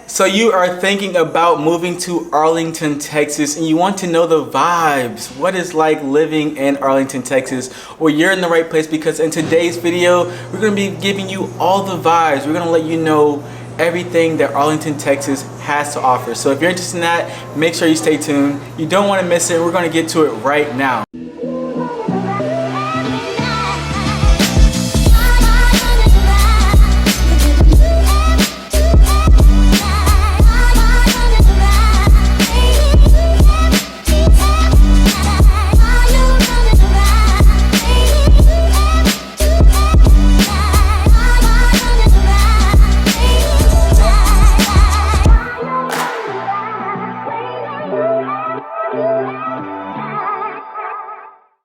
So you are thinking about moving to Arlington, Texas, and you want to know the vibes. What it's like living in Arlington, Texas? Well, you're in the right place because in today's video, we're going to be giving you all the vibes. We're going to let you know everything that Arlington, Texas has to offer. So if you're interested in that, make sure you stay tuned. You don't want to miss it. We're going to get to it right now.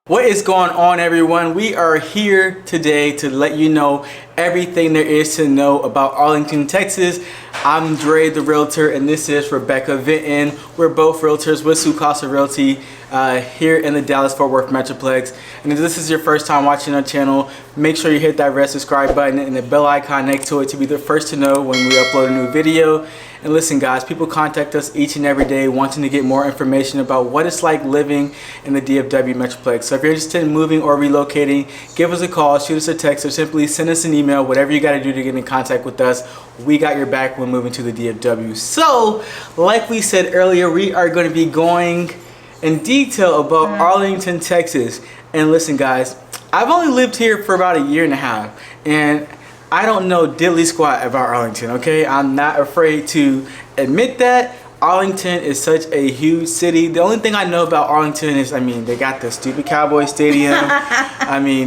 What is going on, everyone? We are here today to let you know everything there is to know about Arlington, Texas. I'm Dre, the Realtor, and this is Rebecca Vinton. We're both Realtors with Sukasa Realty here in the Dallas-Fort Worth Metroplex. And if this is your first time watching our channel, make sure you hit that red subscribe button and the bell icon next to it to be the first to know when we upload a new video. And listen, guys, people contact us each and every day wanting to get more information about what it's like living in the DFW Metroplex. So if you're interested in moving or relocating, give us a call, shoot us a text, or simply send us an email, whatever you got to do to get in contact with us. We got your back when moving to the DFW. So, like we said earlier, we are going to be going in detail about Arlington, Texas. And listen, guys, I've only lived here for about a year and a half, and I don't know diddly squat about Arlington, okay? I'm not afraid to admit that. Arlington is such a huge city. The only thing I know about Arlington is, they got the stupid Cowboy Stadium.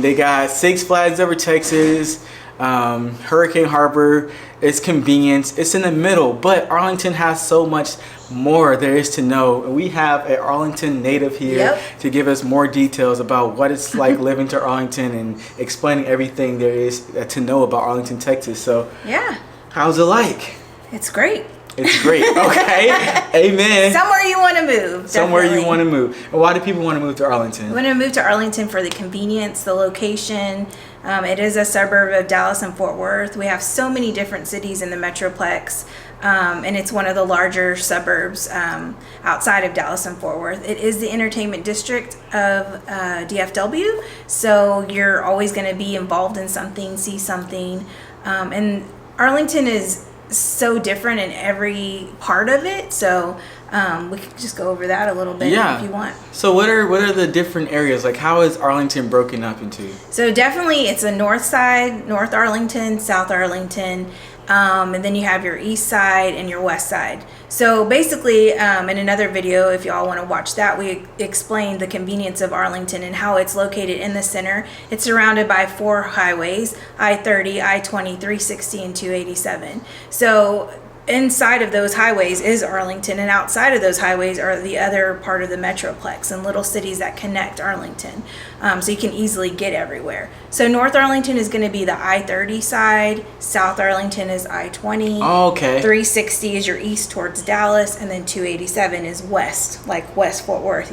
They got Six Flags Over Texas, Hurricane Harbor. It's convenience. It's in the middle, but Arlington has so much more there is to know. And we have an Arlington native here to give us more details about what it's like living to Arlington and explaining everything there is to know about Arlington, Texas. So yeah, how's it like? It's great. It's great. Okay. Amen. Somewhere you want to move. Somewhere you want to move. And why do people want to move to Arlington? We want to move to Arlington for the convenience, the location. It is a suburb of Dallas and Fort Worth. We have so many different cities in the Metroplex, and it's one of the larger suburbs outside of Dallas and Fort Worth. It is the entertainment district of DFW, so you're always going to be involved in something, see something. And Arlington is so different in every part of it, so we could just go over that a little bit if you want. So what are the different areas? Like, how is Arlington broken up into? So definitely it's a north side, North Arlington, South Arlington, and then you have your east side and your west side. So basically, in another video, if y'all want to watch that, we explained the convenience of Arlington and how it's located in the center. It's surrounded by 4 highways: I-30, I-20, 360, and 287. So inside of those highways is Arlington, and outside of those highways are the other part of the Metroplex and little cities that connect Arlington. So you can easily get everywhere. So North Arlington is going to be the I-30 side, South Arlington is I-20, 360 is your east towards Dallas, and then 287 is west, like West Fort Worth,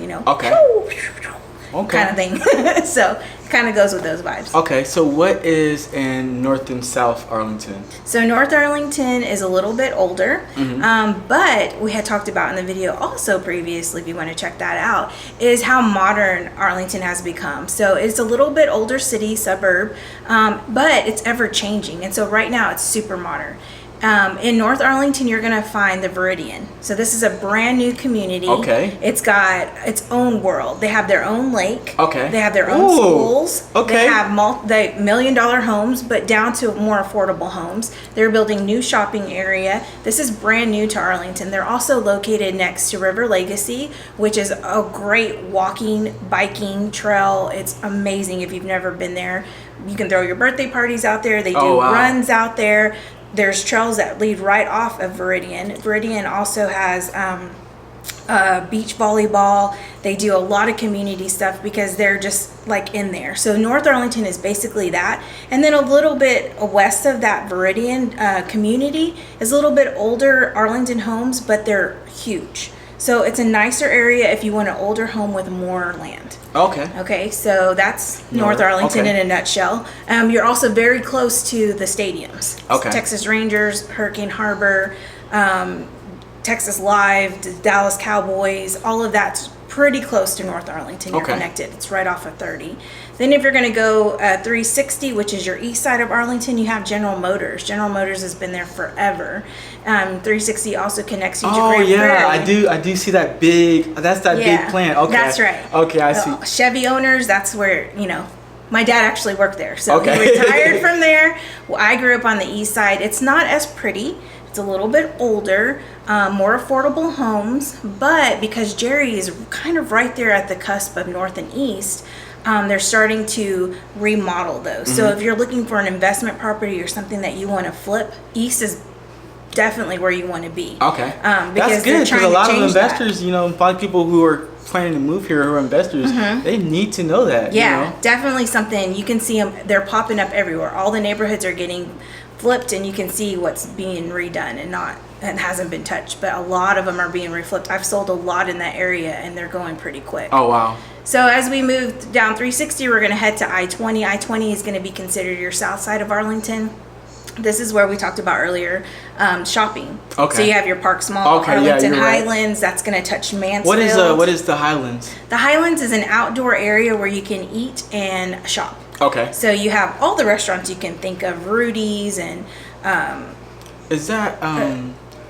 kind of thing. So it kind of goes with those vibes. Okay, so what is in North and South Arlington? So North Arlington is a little bit older, but we had talked about in the video also previously, if you want to check that out, is how modern Arlington has become. So it's a little bit older city, suburb, but it's ever changing. And so right now it's super modern. In North Arlington, you're going to find the Viridian. So this is a brand new community. Okay. It's got its own world. They have their own lake. Okay. They have their own schools. Okay. They have $1 million homes, but down to more affordable homes. They're building new shopping area. This is brand new to Arlington. They're also located next to River Legacy, which is a great walking, biking trail. It's amazing if you've never been there. You can throw your birthday parties out there. They do runs out there. There's trails that lead right off of Viridian. Viridian also has beach volleyball. They do a lot of community stuff because they're just like in there. So North Arlington is basically that. And then a little bit west of that Viridian community is a little bit older Arlington homes, but they're huge. So it's a nicer area if you want an older home with more land. Okay. Okay, so that's North Arlington in a nutshell. You're also very close to the stadiums. Okay. Texas Rangers, Hurricane Harbor, Texas Live, the Dallas Cowboys, all of that's pretty close to North Arlington. You're connected. It's right off of 30. Then if you're going to go 360, which is your east side of Arlington, you have General Motors. General Motors has been there forever. 360 also connects you to Grand Prairie. I do see that big. That's that big plant. Okay, that's right. Okay, I see. Chevy owners. That's where my dad actually worked there, so he retired from there. Well, I grew up on the east side. It's not as pretty. It's a little bit older, more affordable homes, but because Jerry is kind of right there at the cusp of north and east, they're starting to remodel those. So if you're looking for an investment property or something that you want to flip, east is definitely where you want to be. Okay. Because that's good, because a lot of investors, a lot of people who are planning to move here who are investors, they need to know that. Yeah, definitely something. You can see them. They're popping up everywhere. All the neighborhoods are getting flipped, and you can see what's being redone and hasn't been touched, but a lot of them are being reflipped. I've sold a lot in that area, and they're going pretty quick. Oh wow. So as we move down 360, we're going to head to I-20. I-20 is going to be considered your south side of Arlington. This is where we talked about earlier, shopping. Okay. So you have your Parks Mall, Arlington Highlands. Right. That's going to touch Mansfield. What is the Highlands? The Highlands is an outdoor area where you can eat and shop. Okay. So you have all the restaurants you can think of, Rudy's and is that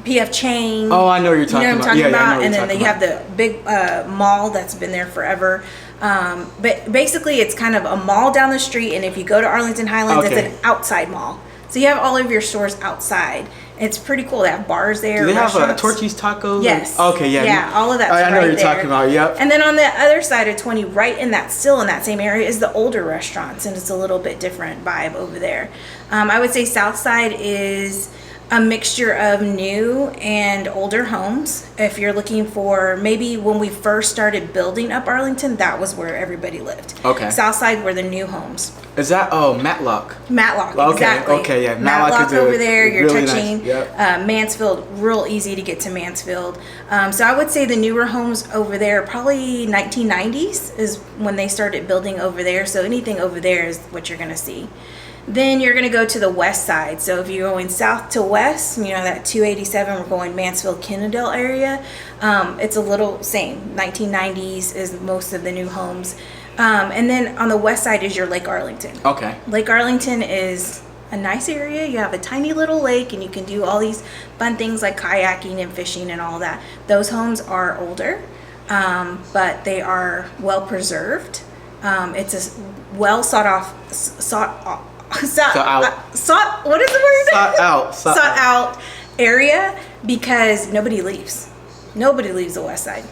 PF Chang. Oh, I know what you're talking about. Yeah, and then you have the big mall that's been there forever. But basically, it's kind of a mall down the street, and if you go to Arlington Highlands, it's an outside mall. So you have all of your stores outside. It's pretty cool. They have bars there. Do they have Torchy's Tacos? Yes. Okay, yeah. Yeah, all of that's I know right what you're there. talking about, yep. And then on the other side of 20, right in that same area, is the older restaurants, and it's a little bit different vibe over there. I would say South Side is a mixture of new and older homes. If you're looking for, maybe when we first started building up Arlington, that was where everybody lived. Okay. South Side were the new homes. Is that Matlock? Matlock, okay, exactly. Okay, yeah. Matlock is over there. You're really touching nice. Mansfield, real easy to get to Mansfield. So I would say the newer homes over there, probably 1990s is when they started building over there. So anything over there is what you're going to see. Then you're going to go to the west side. So if you're going south to west, that 287, we're going Mansfield-Kennedale area. It's a little same. 1990s is most of the new homes. And then on the west side is your Lake Arlington. Okay. Lake Arlington is a nice area. You have a tiny little lake, and you can do all these fun things like kayaking and fishing and all that. Those homes are older, but they are well preserved. It's a well sought out area because nobody leaves the west side.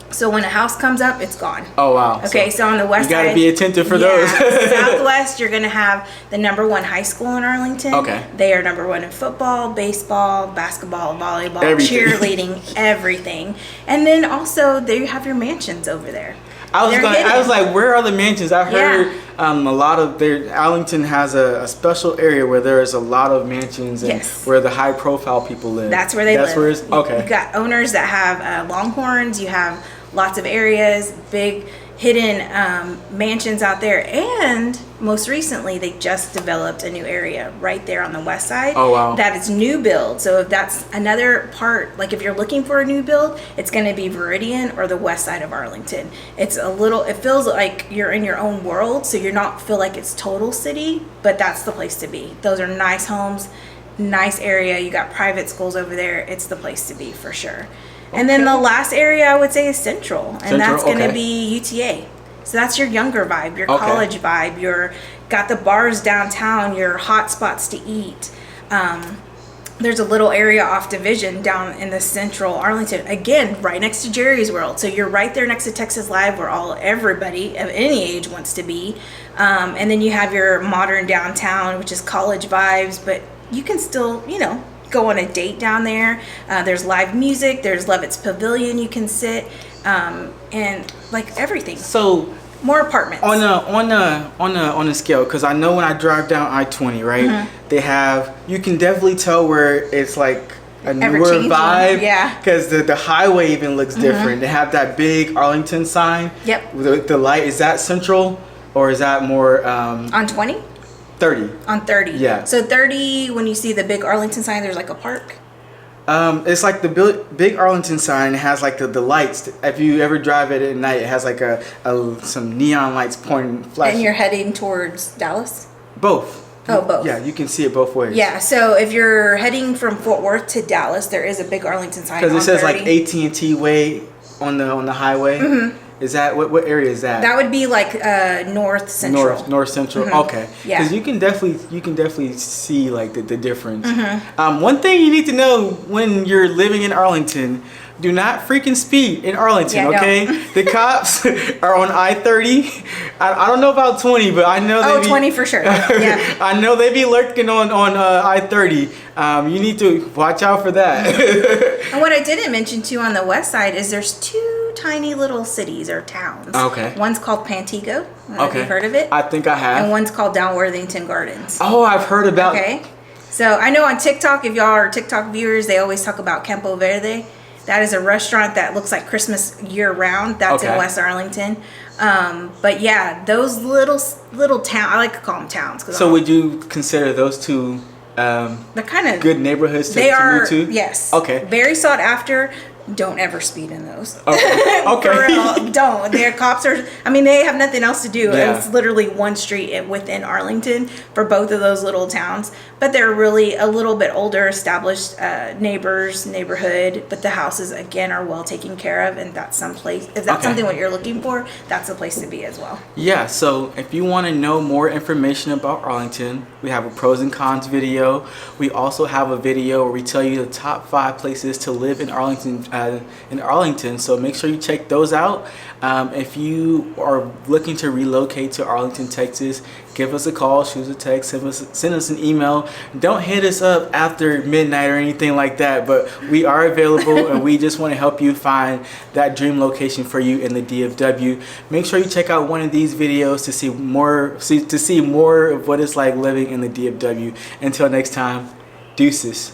So when a house comes up, it's gone. Oh wow. Okay, so on the west side, you gotta be attentive for those. Southwest, you're gonna have the #1 high school in Arlington. Okay. They are #1 in football, baseball, basketball, volleyball, cheerleading, everything. And then also they have your mansions over there. I was like, where are the mansions? I heard a lot of Arlington has a special area where there is a lot of mansions and where the high profile people live. That's where they live. That's where it's okay. You've got owners that have Longhorns. You have lots of areas, big hidden mansions out there, and most recently they just developed a new area right there on the west side. Oh wow. That is new build. So if that's another part, like if you're looking for a new build, it's going to be Viridian or the west side of Arlington. It feels like you're in your own world, so you're not feel like it's total city, but that's the place to be. Those are nice homes, nice area. You got private schools over there. It's the place to be for sure. And then the last area I would say is Central, and that's going to be UTA. So that's your younger vibe, your college vibe. You're got the bars downtown, your hot spots to eat. There's a little area off Division down in the Central Arlington, again right next to Jerry's World. So you're right there next to Texas Live, where everybody of any age wants to be. And then you have your modern downtown, which is college vibes, but you can still, go on a date down there. There's live music. There's Levitt's Pavilion you can sit, and like everything. So more apartments on a scale, because I know when I drive down I-20, right, they have, you can definitely tell where it's like a newer vibe. Yeah. Because the highway even looks different. They have that big Arlington sign. Yep. With the light. Is that Central or is that more on 20? 30. On 30. Yeah. So 30, when you see the big Arlington sign, there's like a park. It's like the big Arlington sign. It has like the lights. If you ever drive it at night, it has like some neon lights pointing, flashing. And you're heading towards Dallas? Both. Oh, both. Yeah, you can see it both ways. Yeah, so if you're heading from Fort Worth to Dallas, there is a big Arlington sign. Because it says 30. like AT&T Way on the highway. Mm-hmm. Is that what area is that? That would be like North Central. North Central. Mm-hmm. Okay. Yeah. Because you can definitely see like the difference. Mm-hmm. One thing you need to know when you're living in Arlington: do not freaking speed in Arlington. Yeah, okay. The cops are on I-30. I don't know about 20, but I know they 20 for sure. Yeah. I know they be lurking on I-30. You need to watch out for that. And what I didn't mention too on the west side is there's 2 tiny little cities or towns. Okay. One's called Pantego. I don't know if you've heard of it. I think I have. And one's called Downworthington Gardens. Oh, I've heard about. Okay. So I know on TikTok, if y'all are TikTok viewers, they always talk about Campo Verde. That is a restaurant that looks like Christmas year round. That's in West Arlington. But yeah, those little town, I like to call them towns. So would you consider those 2 they're kind of good neighborhoods to move to? Yes. Okay. Very sought after. Don't ever speed in those. Okay. For real, don't. Their cops are, they have nothing else to do. Yeah. It's literally one street within Arlington for both of those little towns. But they're really a little bit older, established neighborhood. But the houses, again, are well taken care of. And that's someplace, if that's something what you're looking for, that's a place to be as well. Yeah, so if you want to know more information about Arlington, we have a pros and cons video. We also have a video where we tell you the top 5 places to live in Arlington. So make sure you check those out. If you are looking to relocate to Arlington, Texas, give us a call, shoot us a text, send us an email. Don't hit us up after midnight or anything like that, but we are available and we just want to help you find that dream location for you in the DFW. Make sure you check out one of these videos to see more of what it's like living in the DFW. Until next time, deuces.